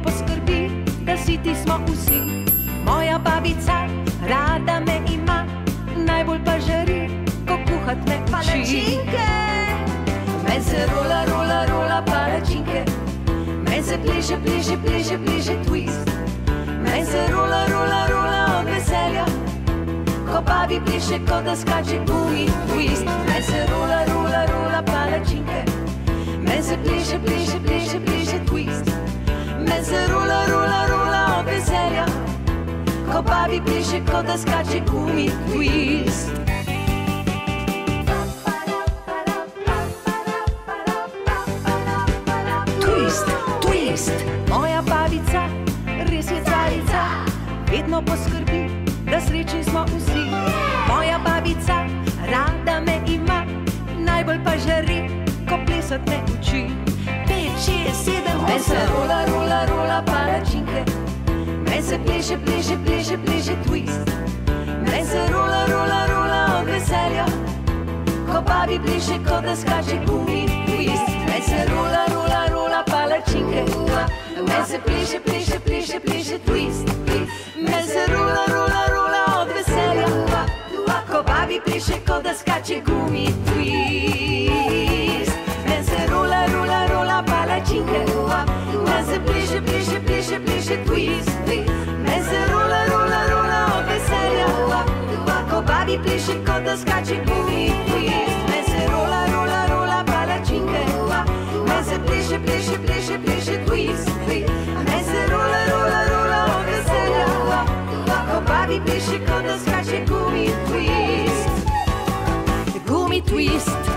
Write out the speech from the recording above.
poskrbi, da siti smo vsi. Moja babica rada me ima, najbolj pa žari, ko kuhat me uči. Palačinke! Men se rola, rola, rola palačinke, men se pleše, pleše, pleše, pleše twist. Men se rola, rola, rola od veselja, ko babi pleše, ko da skače gumi twist. Men se rola, rola, rola palačinke, men se pleše, pleše, pleše, pleše twist. Men se rola, rola, rola od veselja, ko babi pleše, ko da skače gumi twist. Twist, twist, moja babica, res je carica, vedno poskrbi, da srečni smo vsi. Moja babica rada me ima, najbolj pa žari, ko plesat me uči. 5, 6, 7, 8. Men se rola, rola, rola palačinke, men se pleše, pleše, pleše, pleše twist. Men se rola, rola, rola od veselja, ko babi pleše, ko da skače gumi twist. Men se rola, rola, rola palačinke, men se pleše, pleše, pleše, pleše twist. Men se rola, rola, rola od veselja, ko babi pleše, ko da skače gumi twist. Men se rola, rola, rola palačinke, men se pleše, pleše, pleše, pleše twist. Men se rola, rola, rola od veselja, ko babi pleše, ko da skače gumi twist. Men se rola, rola, rola palačinke, men se pleše, pleše, pleše, pleše twist. Men se rola, rola, rola od veselja, ko babi pleše, ko da skače gumi twist. Gumi twist.